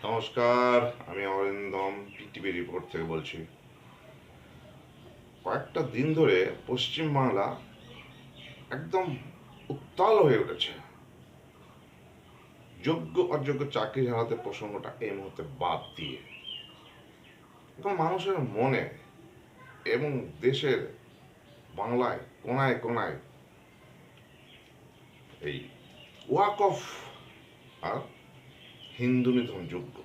নমস্কার, আমি Arindam PTV report থেকে বলছি। কয়েকটা দিন ধরে পশ্চিমবাংলা একদম উত্তাল হয়ে উঠেছে। যোগ্য অযোগ্য চাকরি হারাতে প্রসঙ্গটা এই মুহূর্তে বাদ দিয়ে এখন মানুষের মনে এবং দেশের বাংলায় কোনায় কোনায় এই ওয়াক অফ আর হিন্দু নিধন যোগ্য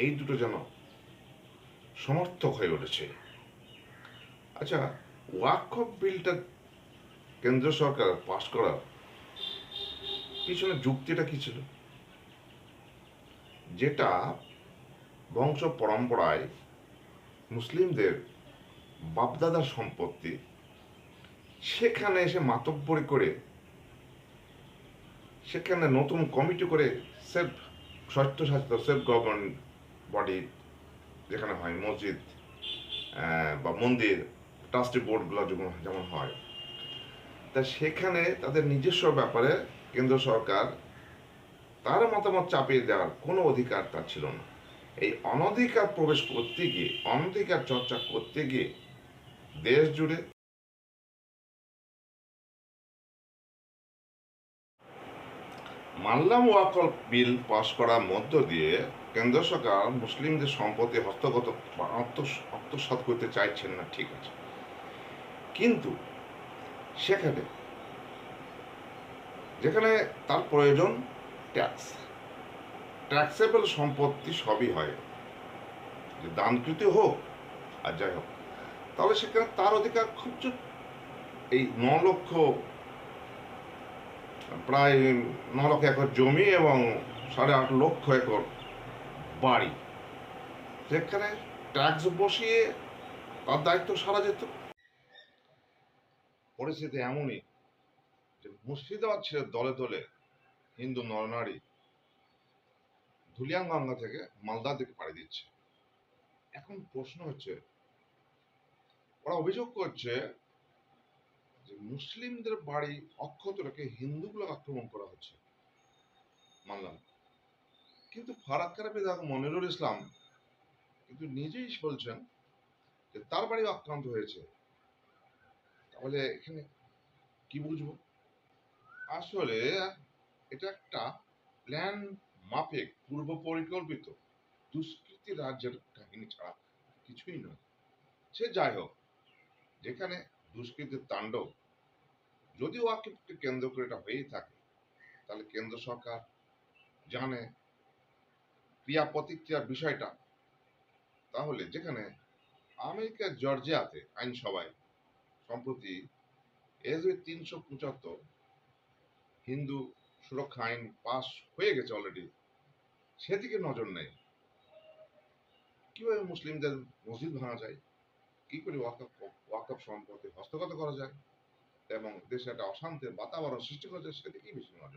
এই দুটো যেন সমর্থক হয়ে উঠেছে। আচ্ছা, ওয়াক অফ বিলটা কেন্দ্র সরকার পাশ করার পিছনে যুক্তিটা কি ছিল? যেটা বংশ পরম্পরায় মুসলিমদের বাপদাদার সম্পত্তি, সেখানে এসে মাতব্বরি করে সেখানে নতুন কমিটি করে সেলফ স্বায়ত্তশাসিত সেলফ গভর্নমেন্ট বডি যেখানে হয় মসজিদ বা মন্দির ট্রাস্টি বোর্ডগুলো যেমন হয়, তা সেখানে তাদের নিজস্ব ব্যাপারে কেন্দ্র সরকার তার মতামত চাপিয়ে দেওয়ার কোনো অধিকার তার ছিল না। এই অনধিকার প্রবেশ করতে গিয়ে, অনধিকার চর্চা করতে গিয়ে দেশ জুড়ে মানলাম ওয়াকফ বিল পাশ করার মধ্য দিয়ে কেন্দ্র সরকার মুসলিমদের সম্পত্তি হস্তগত বা আত্মসাৎ করতে চাইছেন না, ঠিক আছে, কিন্তু সেখানে যেখানে তার প্রয়োজন ট্যাক্স, ট্যাক্সেবল সম্পত্তি সবই হয়, যে দানকৃত হোক আর যাই হোক, তাহলে সেখানে তার অধিকার খুব এই 9 লক্ষ, প্রায় 9 লক্ষ একর জমি এবং 8.5 লক্ষ একর বাড়ি, যেখানে ট্যাক্স বসিয়ে তার দায়িত্ব সারা যেত। পরিস্থিতি এমনই যে মুর্শিদাবাদ ছেড়ে দলে দলে হিন্দু নরনারী ধুলিয়ানগঙ্গা থেকে মালদার দিকে পাড়ি দিচ্ছে। এখন প্রশ্ন হচ্ছে, ওরা অভিযোগ করছে যে মুসলিমদের বাড়ি অক্ষত রেখে হিন্দুগুলো আক্রমণ করা হচ্ছে। মানলাম, কিন্তু ফারাক্কার বিধায়ক মনিরুল ইসলাম কিন্তু নিজেই বলছেন যে তার বাড়ি আক্রান্ত হয়েছে। তাহলে এখানে কি বুঝবো? আসলে এটা একটা প্ল্যান মাফিক পূর্ব পরিকল্পিত দুষ্কৃতী রাজ্যের কাহিনী ছাড়া কিছুই নয়। সে যাই হোক, যেখানে দুষ্কৃতির তাণ্ডব, যদি ওয়াকিফকে কেন্দ্র করে এটা হয়েই থাকে, তাহলে কেন্দ্র সরকার জানে ক্রিয়া প্রতিক্রিয়ার বিষয়টা। তাহলে যেখানে আমেরিকার জর্জিয়াতে আইনসভায় সম্প্রতি এসবি 375 হিন্দু সুরক্ষা আইন পাস হয়ে গেছে অলরেডি, সেদিকে নজর নেই। কিভাবে মুসলিমদের মসজিদ ভাঙা যায়, কি করে ওয়াকফ সম্পত্তি হস্তগত করা যায় এবং দেশে একটা অশান্তির বাতাবরণ সৃষ্টি করা যায়, সেদিকেই বেশি নজর।